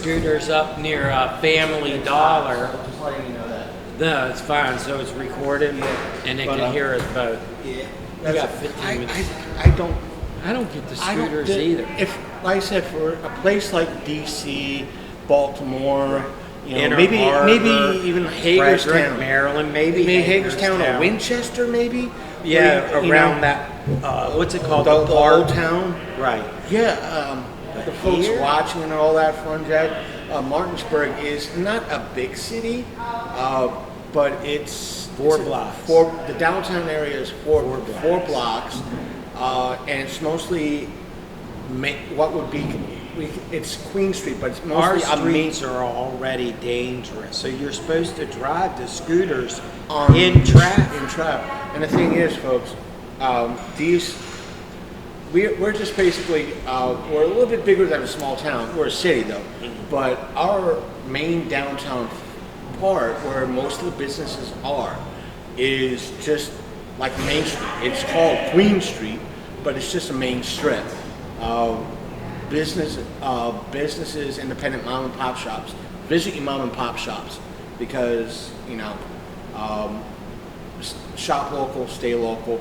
scooters up near Family Dollar. Just letting you know that. No, it's fine. So it's recorded, and it can hear us both. Yeah. We got 15 minutes. I don't. I don't get the I don't scooters get- either. If, like I said, for a place like DC, Baltimore, you know, Inner maybe Harbor, even Frederick, Hagerstown, Maryland, maybe Hagerstown or Winchester, maybe. Yeah, Where you around know, that. What's it called? the park? old town. Right. Yeah, the folks here? watching and all that fun, Jack. Martinsburg is not a big city, but it's Four it's blocks. The downtown area is four blocks, and it's mostly what would be it's Queen Street, but it's Our mostly a main streets are already dangerous, so you're supposed to drive the scooters on in traffic. In traffic, and the thing is, folks, we're just basically we're a little bit bigger than a small town. We're a city though, but our main downtown part, where most of the businesses are, is just like Main Street. It's called Queen Street, but it's just a main strip. Businesses, independent mom and pop shops. Visit your mom and pop shops because shop local, stay local.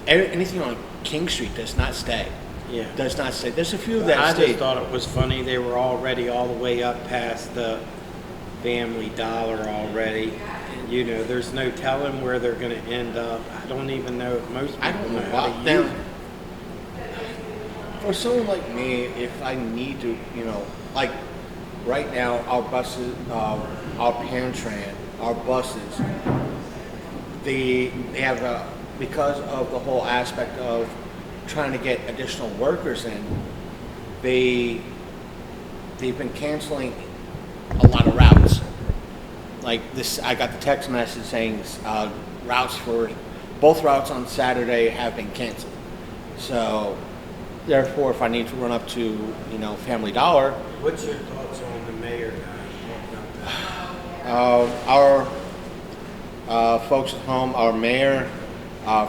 Anything on King Street does not stay. Yeah. Does not stay. There's a few that I stay. just thought it was funny. They were already all the way up past the Family Dollar already. And, you know, there's no telling where they're going to end up. I don't even know if most people I don't know how why. to Now, use it. for someone like me, if I need to, you know, like right now, our buses, our Pantran, our buses, they have because of the whole aspect of trying to get additional workers in, they've been canceling a lot of routes. Like this, I got the text message saying both routes on Saturday have been canceled. So, therefore, if I need to run up to, you know, Family Dollar, What's your thoughts on the mayor guy? our folks at home, our mayor,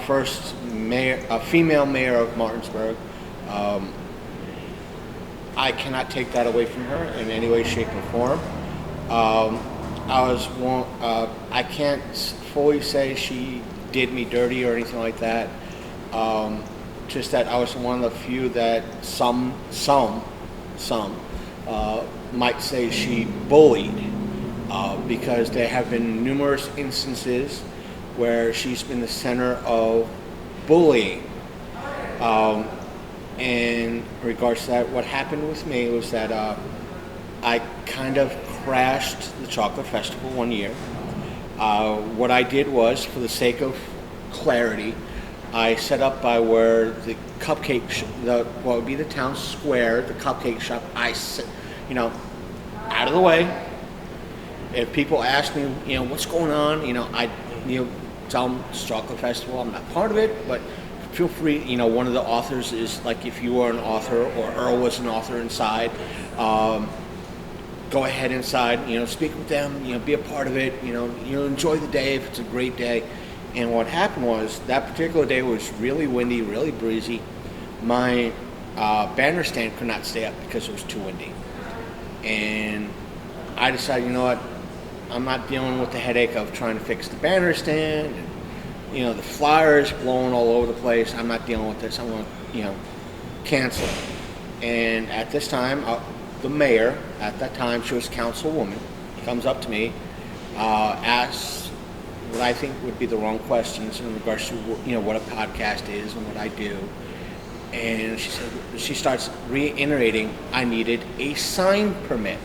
first mayor, female mayor of Martinsburg, I cannot take that away from her in any way, shape, or form. I can't fully say she did me dirty or anything like that. Just that I was one of the few that some might say she bullied, because there have been numerous instances where she's been the center of bullying. In regards to that, what happened with me was that I kind of crashed the chocolate festival one year. What I did was, for the sake of clarity, I set up by where the cupcake, what would be the town square, the cupcake shop. Out of the way. If people ask me, you know, what's going on, I tell them it's chocolate festival. I'm not part of it, but feel free. One of the authors is like, if you are an author or Earl was an author inside, go ahead inside. Speak with them. Be a part of it. Enjoy the day if it's a great day. And what happened was, that particular day was really windy, really breezy. My banner stand could not stay up because it was too windy. And I decided, you know what, I'm not dealing with the headache of trying to fix the banner stand. And, the flyers blowing all over the place. I'm not dealing with this. I'm going to, cancel. And at this time, the mayor, at that time, she was councilwoman, comes up to me, asks what I think would be the wrong questions in regards to what a podcast is and what I do. And she starts reiterating I needed a sign permit.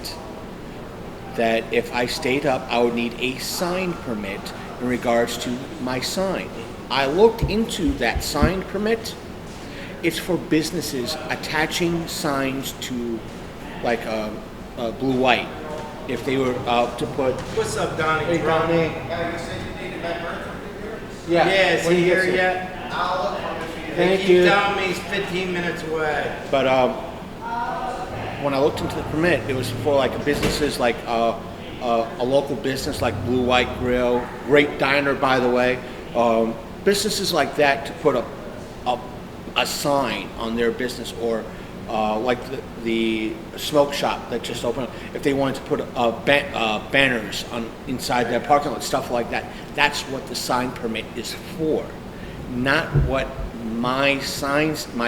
That if I stayed up, I would need a sign permit in regards to my sign. I looked into that sign permit. It's for businesses attaching signs to, like blue-white. If they were to put. What's up, Donnie? Hey, Donnie. You said you needed my birth certificate? Yeah, is when he he here gets yet? I'll look for it. Thank Keep you. telling me he's 15 minutes away. But when I looked into the permit, it was for like businesses like a local business like Blue White Grill, great diner by the way, businesses like that to put a sign on their business, or like the smoke shop that just opened up, if they wanted to put banners on inside their parking lot, stuff like that, that's what the sign permit is for, not what my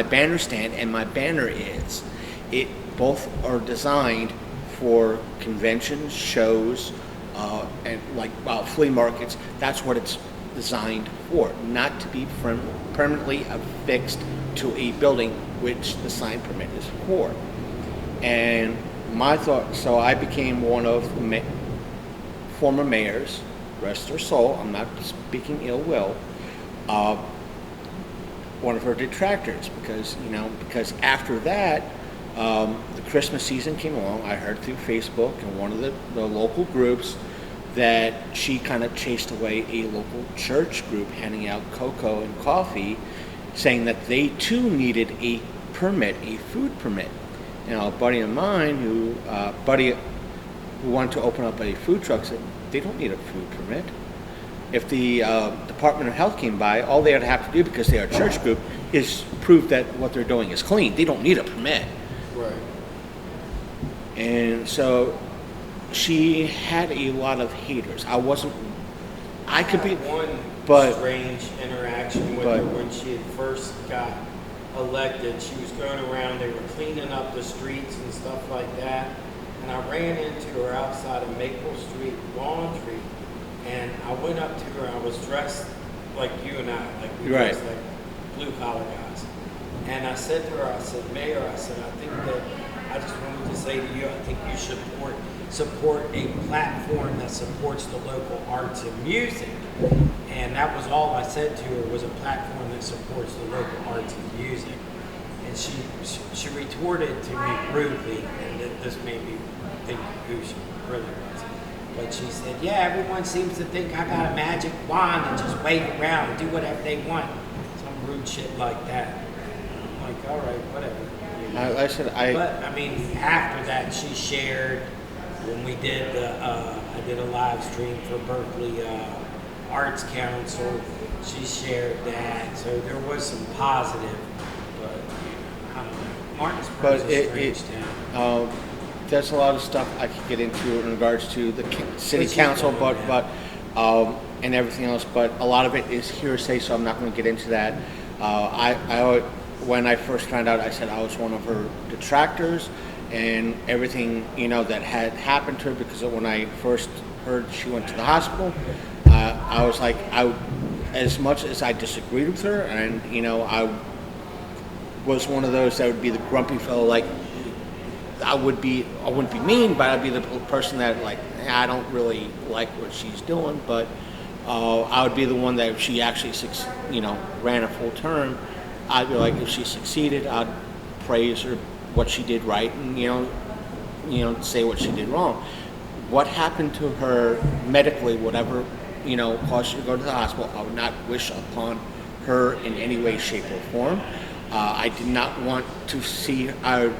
banner stand and my banner is. It both are designed for conventions, shows, and like flea markets. That's what it's designed for, not to be permanently affixed to a building, which the sign permit is for. And my thought, so I became one of the former mayors, rest her soul, I'm not speaking ill will, one of her detractors, because after that, the Christmas season came along. I heard through Facebook and one of the local groups that she kind of chased away a local church group handing out cocoa and coffee, saying that they too needed a permit, a food permit. A buddy of mine who wanted to open up a food truck said they don't need a food permit. If the Department of Health came by, all they would have to do, because they are a church group, is prove that what they're doing is clean. They don't need a permit. Right. And so she had a lot of haters. I could be, one but strange interaction with her when she had first got elected. She was going around, they were cleaning up the streets and stuff like that. And I ran into her outside of Maple Street Laundry, and I went up to her. I was dressed like you and I, like we right. dressed like blue collar guys. And I said to her, I said, Mayor, I said, I think that I just wanted to say to you, I think you should support a platform that supports the local arts and music. And that was all I said to her, was a platform that supports the local arts and music. And she retorted to me rudely, and this made me think who she really was. But she said, yeah, everyone seems to think I got a magic wand and just wave around and do whatever they want. Some rude shit like that. I'm like, all right, whatever. But I mean, after that, she shared when we did I did a live stream for Berkeley Arts Council. She shared that, so there was some positive. But I don't know. Martinsburg is a strange town. There's a lot of stuff I could get into in regards to the city council, and everything else. But a lot of it is hearsay, so I'm not going to get into that. When I first found out, I said I was one of her detractors, and everything that had happened to her. Because when I first heard she went to the hospital, I was like, as much as I disagreed with her, and I was one of those that would be the grumpy fellow, like. I wouldn't be mean, but I'd be the person that I don't really like what she's doing, but I would be the one that if she actually ran a full term, I'd be like, if she succeeded, I'd praise her what she did right, and say what she did wrong. What happened to her medically, whatever caused her to go to the hospital, I would not wish upon her in any way, shape, or form. I did not want to see. I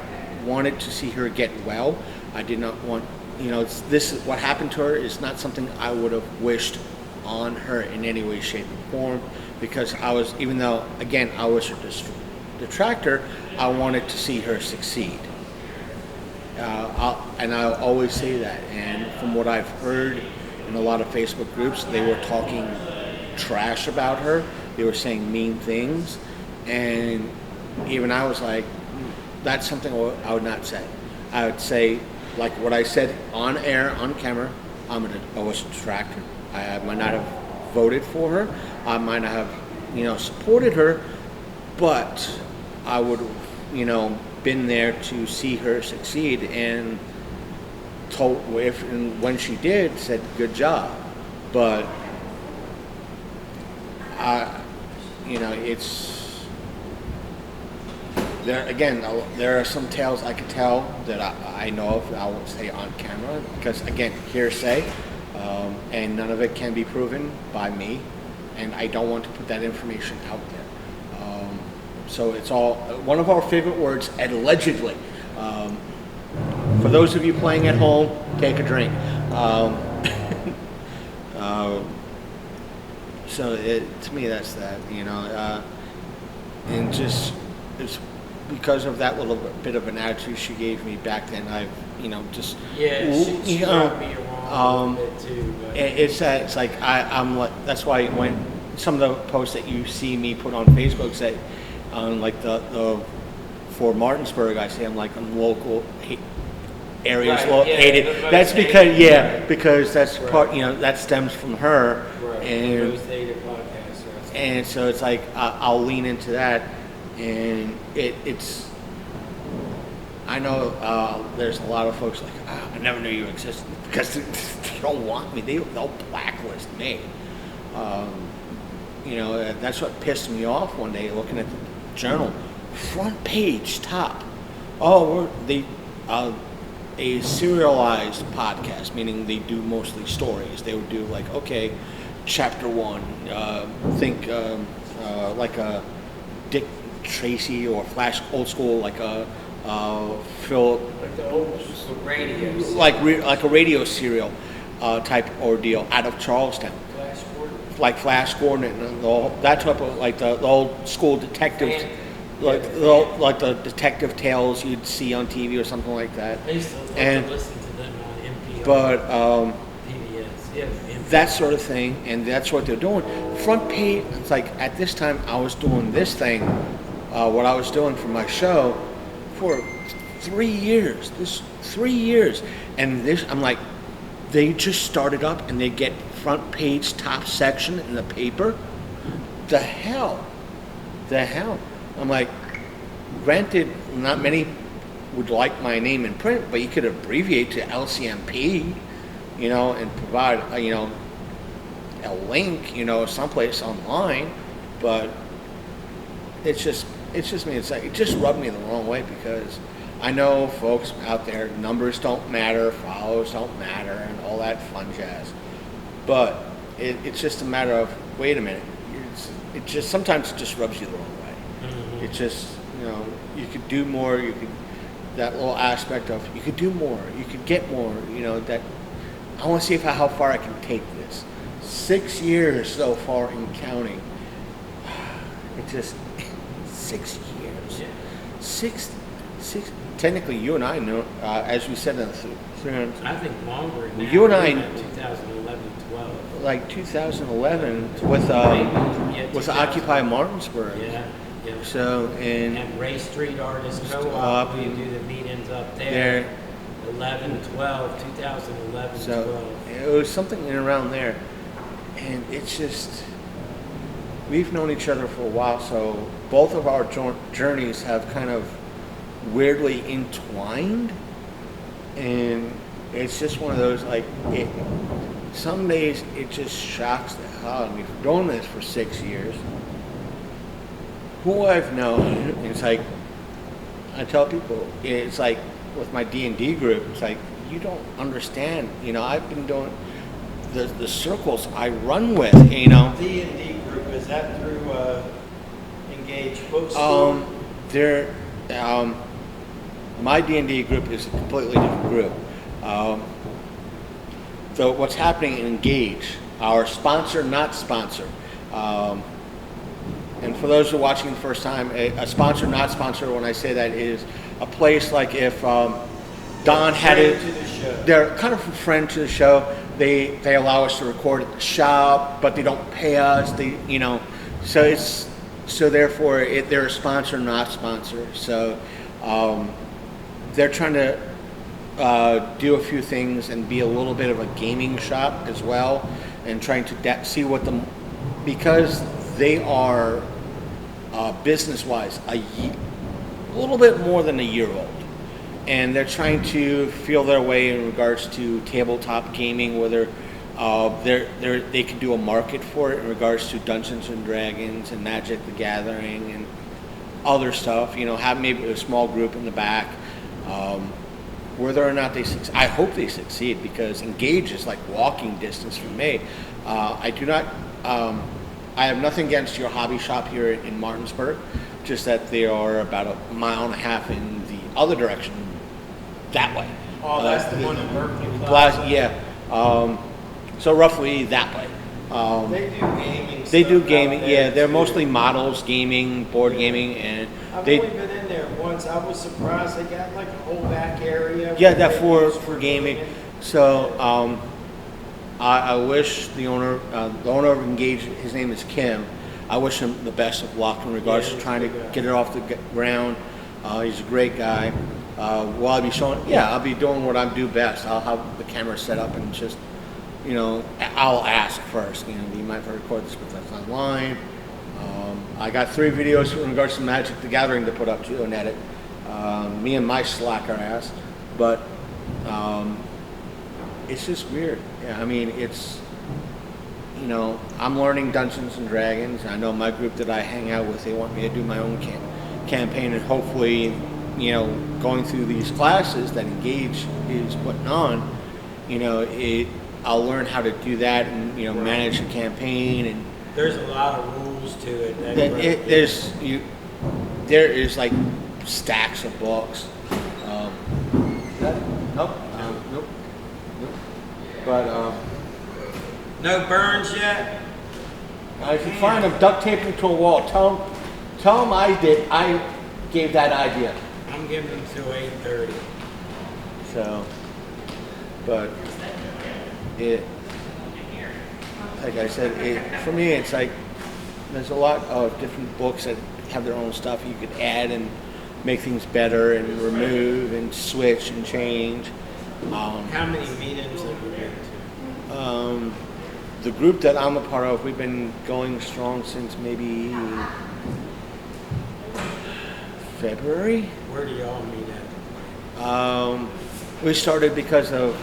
wanted to see her get well. I did not want, what happened to her is not something I would have wished on her in any way, shape, or form, because even though, again, I was her detractor, I wanted to see her succeed. I'll always say that. And from what I've heard in a lot of Facebook groups, they were talking trash about her. They were saying mean things. And even I was like, that's something I would not say. I would say, like what I said on air, on camera, I was a detractor. I might not have voted for her. I might not have, supported her, but I would have, been there to see her succeed, and when she did, said good job. But it's. There are some tales I could tell that I know of. I won't say on camera because, again, hearsay, and none of it can be proven by me, and I don't want to put that information out there. So it's all one of our favorite words, allegedly. For those of you playing at home, take a drink. So to me, that's that. And just it's because of that little bit of an attitude she gave me back then, I've just Yeah, she you know, rubbed me wrong a little bit too. But it's like I'm like, that's why when some of the posts that you see me put on Facebook say like the for Martinsburg, I say I'm like I'm local areas Right, yeah, hated. the most That's because hated. because that's Right. part that stems from her, right, and most hated podcast. Right? and so it's like I'll lean into that, and it's. I know there's a lot of folks like, I never knew you existed because they don't want me. They'll blacklist me. That's what pissed me off one day looking at the journal. Front page, top. Oh, a serialized podcast, meaning they do mostly stories. They would do like, okay, chapter one, think like a Dick Tracy or Flash old school, like a Philip, Like the old radio. like a radio serial type ordeal out of Charlestown, Flash Gordon. like Flash Gordon and that type of like the old school detective, like like the detective tales you'd see on TV or something like that. I used to love And- to listen to them on NPR. But PBS. Yeah, NPR. that sort of thing, and that's what they're doing. Front page. It's like at this time I was doing this thing, what I was doing for my show, for 3 years. This 3 years, and this I'm like, they just started up and they get front page top section in the paper. The hell. I'm like, granted, not many would like my name in print, but you could abbreviate to LCMP, and provide, a link, someplace online. But it's just me. It's like, it just rubbed me the wrong way because I know folks out there, numbers don't matter, follows don't matter, and all that fun jazz. But it's just a matter of, wait a minute. It just sometimes it just rubs you the wrong way. It just, you could do more. That little aspect of you could do more, you could get more. That I want to see how far I can take this. 6 years so far in counting. It just 6 years. Yeah. Six. Technically, you and I know, as we said in the 300. I think longer now. You and I- 2011, 12. Like 2011 with Yeah, with 2000. Occupy Martinsburg. Yeah. So and And Ray Street Artist Co-op, Co-op, we do the meetings up there. there. 2011, So 12. it was something in around there, and it's just we've known each other for a while. So both of our journeys have kind of weirdly entwined, and it's just one of those like some days it just shocks the hell out of me. For doing this for 6 years, who I've known, it's like I tell people, it's like with my D&D group, it's like you don't understand. I've been doing the circles I run with. D&D group, is that through Engage Bookstore? My D&D group is a completely different group. So what's happening in Engage, our sponsor, not sponsor. And for those who are watching the first time, a sponsor, not sponsor, when I say that, is a place like if Don had Friend it. to the show. They're kind of a friend to the show. They allow us to record at the shop, but they don't pay us. So therefore they're a sponsor, not sponsor. So they're trying to do a few things and be a little bit of a gaming shop as well, and trying to see what because they are business-wise a little bit more than a year old, and they're trying to feel their way in regards to tabletop gaming, whether they can do a market for it in regards to Dungeons and Dragons and Magic the Gathering and other stuff. Have maybe a small group in the back. Whether or not they succeed, I hope they succeed, because Engage is like walking distance from me. I have nothing against your hobby shop here in Martinsburg, just that they are about a mile and a half in the other direction, that way. Oh, that's the one in Berkeley Plaza, yeah. So roughly that way. They do gaming. They do stuff gaming. out there, Yeah, they're too. mostly models, gaming, board gaming, and I've they. only been in there once. I was surprised they got like a whole back area. Yeah, where that they for use gaming. So I wish the owner of Engage, his name is Kim. I wish him the best of luck in regards Yeah, to he's trying a to good guy. get it off the ground. He's a great guy. Well, I'll be showing. Yeah, I'll be doing what I do best. I'll have the camera set up and just, I'll ask first. You might record this, but that's online. I got 3 videos in regards to Magic the Gathering to put up too and edit. Me and my slacker ass, but it's just weird. Yeah, I mean, I'm learning Dungeons and Dragons. I know my group that I hang out with, they want me to do my own campaign, and hopefully, going through these classes that Engage is putting on, I'll learn how to do that and manage a campaign and. There's a lot of rules to it. There is like stacks of books. Nope. But No burns yet? if you find them duct taped into a wall, tell them I gave that idea. I'm giving them till 8:30. So, but like I said, for me, it's like there's a lot of different books that have their own stuff you could add and make things better and remove and switch and change. How many meetings have you been to? The group that I'm a part of, we've been going strong since maybe February. Where do y'all meet at? We started because of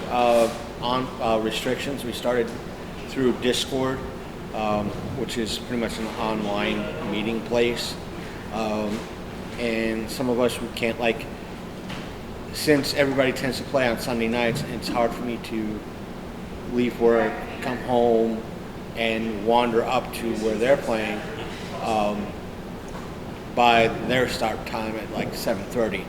restrictions. We started through Discord, which is pretty much an online meeting place. And some of us we can't since everybody tends to play on Sunday nights, it's hard for me to leave work, come home, and wander up to where they're playing by their start time at like 7:30.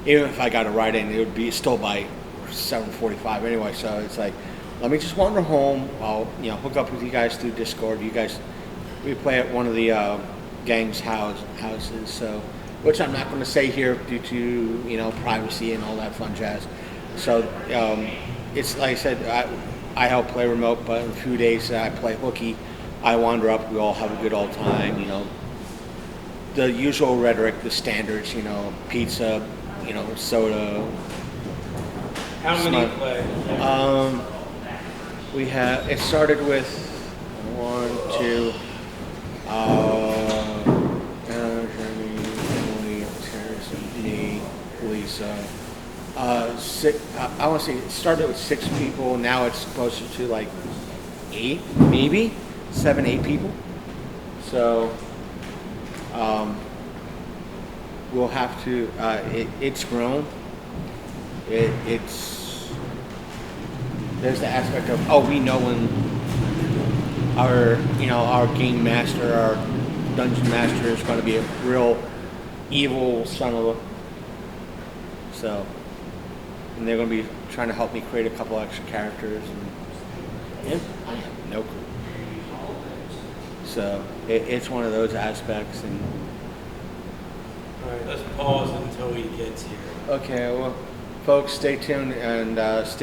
Even if I got a ride in, it would be still by 7:45 anyway. So it's like, let me just wander home. I'll hook up with you guys through Discord. We play at one of the gang's houses. So, which I'm not going to say here due to privacy and all that fun jazz. So it's like I said, I help play remote, but in a few days I play hooky. I wander up. We all have a good old time. The usual rhetoric, the standards. Pizza. Soda. How many play? We have. It started with 1, 2. Jeremy, Emily, Terrence, me, Lisa. 6. I want to say it started with 6 people. Now it's closer to like 8, maybe 7, 8 people. So we'll have to. It's grown. It's there's the aspect of we know when our game master, our dungeon master is going to be a real evil son of a. And they're going to be trying to help me create a couple extra characters, and I have no clue. So it's one of those aspects, and. All right, let's pause until he gets here. Okay, well, folks, stay tuned and stick